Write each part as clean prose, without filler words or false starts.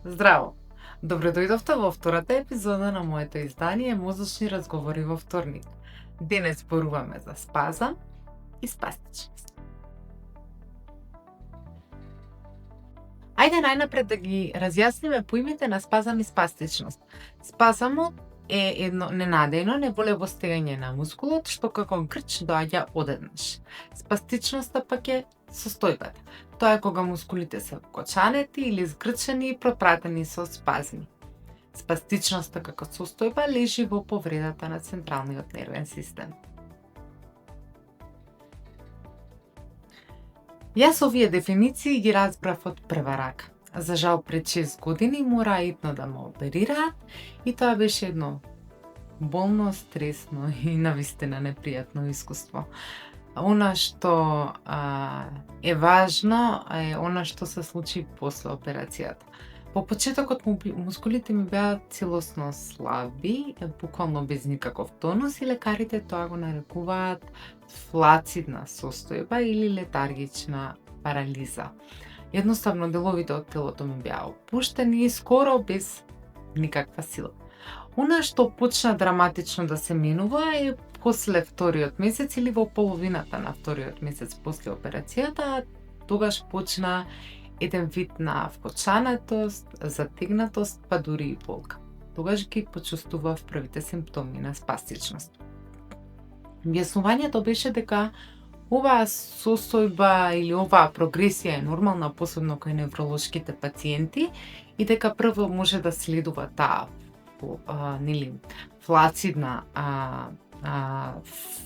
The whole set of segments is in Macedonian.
Здраво! Добре дојдовте во втората епизода на моето издание Мозочни разговори во вторник. Денес зборуваме за спазам и спастичност. Ајде најнапред да ги разјасниме поимите на спазам и спастичност. Спазамот е едно ненадејно, неволево стегање на мускулот, што како грч доаѓа одеднаш. Спастичноста пак е состојбата. Тоа е кога мускулите се вкочанети или згрчени и пропратени со спазми. Спастичноста како состојба лежи во повредата на централниот нервен систем. Јас овие дефиниции ги разбрав од прва рака. За жал пред 6 години мора итно да ме оперираат и тоа беше едно болно, стресно и навистина непријатно искуство. Она што е важно е она што се случи после операцијата. По почетокот мускулите ми беа целосно слаби, буквално без никаков тонус и лекарите тоа го нарекуваат флацидна состојба или летаргична парализа. Едноставно деловите од телото ми беа опуштени и скоро без никаква сила. Она што почна драматично да се менува е после вториот месец или во половината на вториот месец после операцијата, тогаш почна еден вид на вкочанатост, затегнатост, па дури и болка. Тогаш ги почувствував првите симптоми на спастичност. Објаснувањето беше дека оваа состојба или оваа прогресија е нормална, посебно кај невролошките пациенти, и дека прво може да следува таа флацидна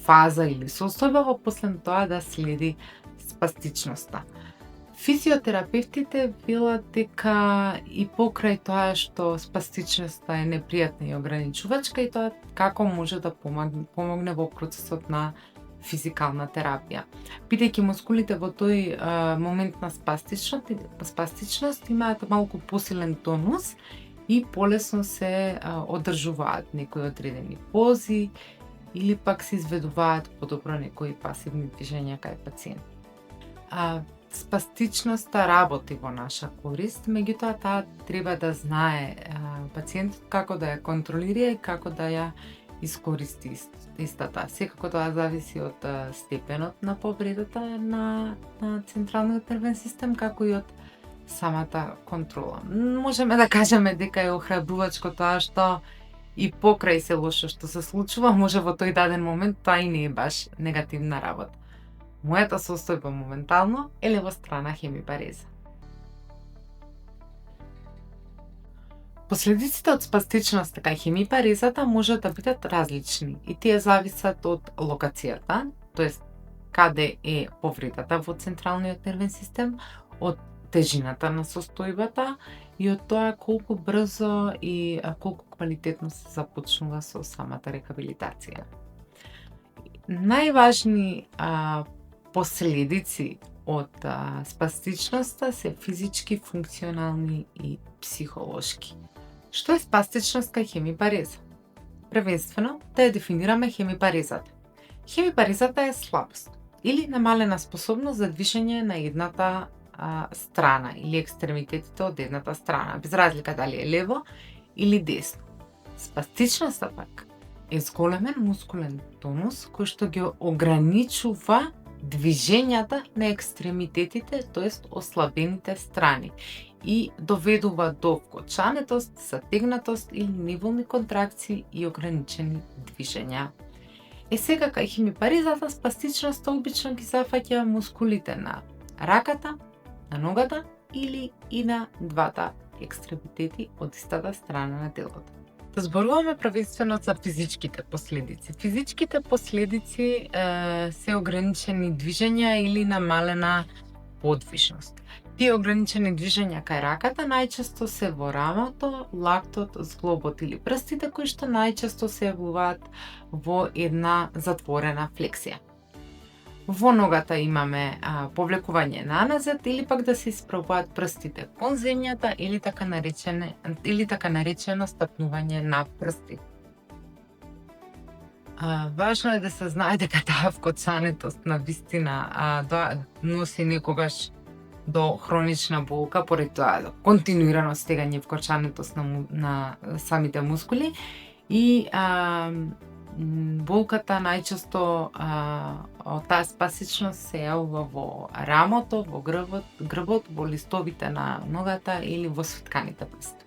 фаза или состојба, во после тоа да следи спастичноста. Физиотерапевтите велат дека и покрај тоа што спастичноста е непријатна и ограничувачка, и тоа како може да помогне во процесот на физикална терапија. Бидејќи мускулите во тој момент на спастичност имаат малку посилен тонус и полесно се одржуваат некои одредени пози или пак се изведуваат подобро некои пасивни движења кај пациент. Спастичноста работи во наша корист, меѓутоа таа треба да знае пациентот како да ја контролира и како да ја искористи истата. Секако тоа зависи од степенот на повредата на централниот нервен систем, како и од самата контрола. Можеме да кажеме дека е охрабрувачко тоа што и покрај се лошо што се случува, може во тој даден момент тоа и не е баш негативна работа. Мојата состојба моментално е левострана хемипареза. Последиците од спастичноста кај хемипарезата може да бидат различни и тие зависат од локацијата, тоест каде е повредата во централниот нервен систем, од тежината на состојбата и од тоа колку брзо и колку квалитетно се започнува со самата рехабилитација. Најважни последици од спастичноста се физички, функционални и психолошки. Што е спастичност кај хемипареза? Првенствено, да ја дефинираме хемипарезата. Хемипарезата е слабост или намалена способност за движење на едната страна или екстремитетите од едната страна, без разлика дали е лево или десно. Спастичноста пак е зголемен мускулен тонус кој што ги ограничува движењата на екстремитетите, тоест ослабените страни, и доведува до вкочанетост, затегнатост или неволни контракции и ограничени движења. Сега кај хемипарезата спастичноста обично ги зафаќа мускулите на раката, на ногата или и на двата екстремитети од истата страна на телото. Да зборуваме првенствено за физичките последици. Физичките последици се ограничени движења или намалена подвижност. Тие ограничени движења кај раката најчесто се во рамото, лактот, зглобот или прстите, кои што најчесто се јавуваат во една затворена флексија. Во ногата имаме повлекување наназад или пак да се испробуваат прстите кон земјата или така наречено стапнување на прсти. Важно е да се знае дека таа вкочанетост на вистина носи некогаш до хронична болка поради тоа континуирано стегање вкорчањето на самите мускули и болката најчесто од таа спасичност се јавува во рамото, во грбот, во листовите на ногата или во свитканите прсти.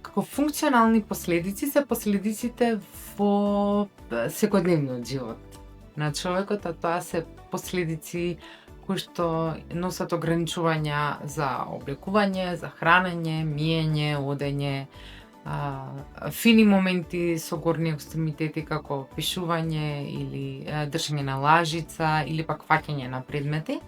Како функционални последици се последиците во секојдневниот живот на човекот, а тоа се последици кои што носат ограничувања за облекување, за хранење, миење, одење, фини моменти со горни екстремитети како пишување или држање на лажица или пак фаќање на предмети.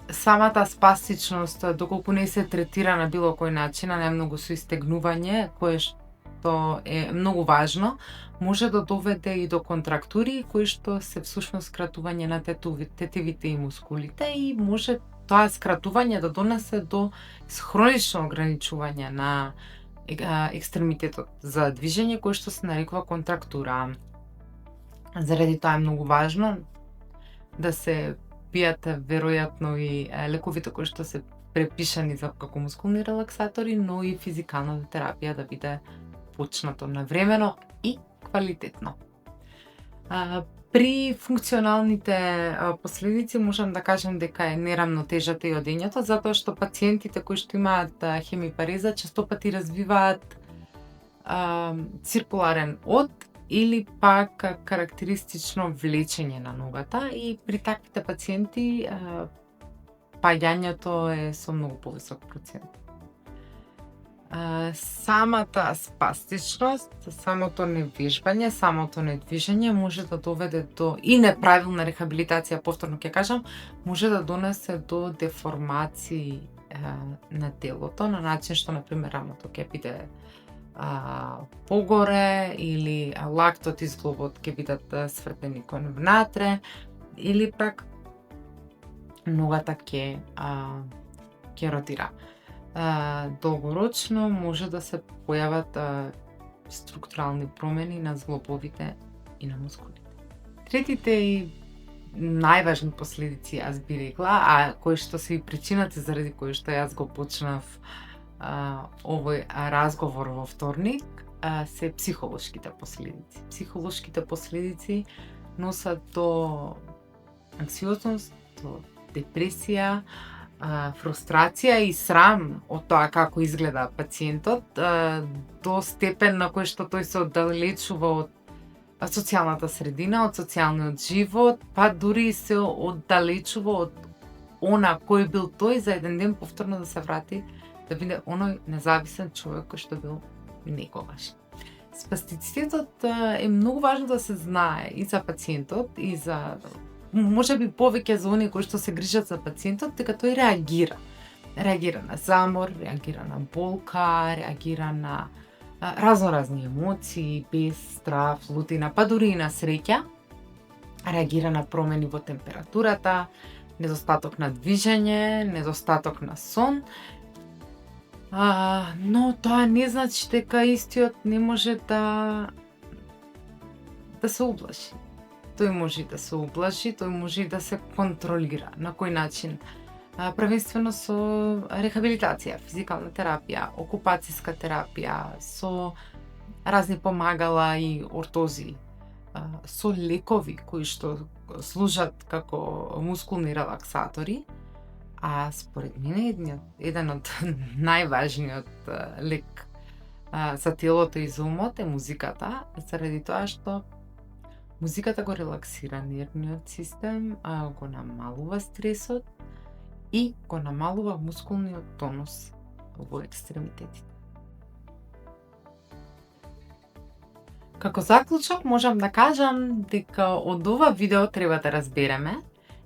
Самата спастичност, доколку не се третира на било кој начин, а најмногу со истегнување, кое што е многу важно, може да доведе и до контрактури кои што се всушност скратување на тетивите и мускулите и може тоа скратување да донесе до хронично ограничување на екстремитетот за движење кој што се нарекува контрактура. Заради тоа е многу важно да се пијат веројатно и лековите кои што се препишани за како мускулни релаксатори, но и физикалната терапија да биде почнато навремено и квалитетно. При функционалните последици можам да кажам дека е нерамнотежата и одењето, затоа што пациентите кои што имаат хемипареза често пати развиваат циркуларен од или пак карактеристично влечење на ногата и при таквите пациенти паѓањето е со многу повисок процент. Самата спастичност, самото невежбање, самото недвижење може да доведе до и неправилна рехабилитација, повторно ќе кажам, може да донесе до деформации на телото, на начин што, например, рамото ќе биде погоре или лактот и зглобот ќе бидат свртени кон внатре или пак ногата ќе ротира. Долгорочно може да се појават структурални промени на зглобовите и на мускулите. Третите и најважни последици, јас би рекла, а кои што се и причината заради кои што јас го почнав овој разговор во вторник, се психолошките последици. Психолошките последици носат до анксиозност, до депресија, фрустрација и срам од тоа како изгледа пациентот, до степен на кој што тој се оддалечува од социјалната средина, од социјалниот живот, па дури се оддалечува од она кој бил тој за еден ден повторно да се врати да биде оној независен човек кој што бил некогаш. Спастицитетот е многу важно да се знае и за пациентот и за можеби повеќе за оние кои што се грижат за пациентот, дека тој реагира. Реагира на замор, реагира на болка, реагира на разноразни емоции, бес, страв, лутина, па дури и на среќа. Реагира на промени во температурата, недостаток на движење, недостаток на сон. Но тоа не значи дека истиот не може да се ублажи. Тој може да се ублажи, тој може да се контролира. На кој начин? Првенствено со рехабилитација, физикална терапија, окупацијска терапија, со разни помагала и ортози, со лекови кои што служат како мускулни релаксатори, а според мене еден од најважниот лек за телото и за умот е музиката, заради тоа што музиката го релаксира нервниот систем, го намалува стресот и го намалува мускулниот тонус во екстремитетите. Како заклучок можам да кажам дека од ова видео треба да разбереме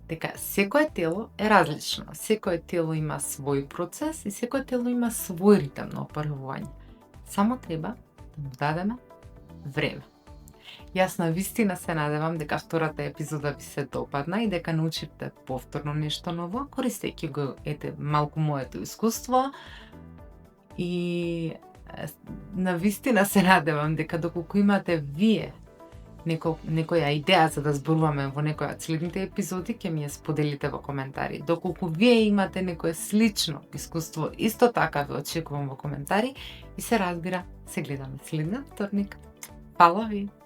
дека секое тело е различно. Секое тело има свој процес и секое тело има свој ритм на опарување. Само треба да му дадеме време. Јас навистина се надевам дека втората епизода ви се допадна и дека научите повторно нешто ново, користејќи го малку моето искуство. И навистина се надевам дека доколку имате вие некоја идеја за да зборуваме во некоја од следните епизоди, ќе ми ја споделите во коментари. Доколку вие имате некое слично искуство, исто така ве очекувам во коментари и се разбира, се гледаме следниот вторник. Фала ви!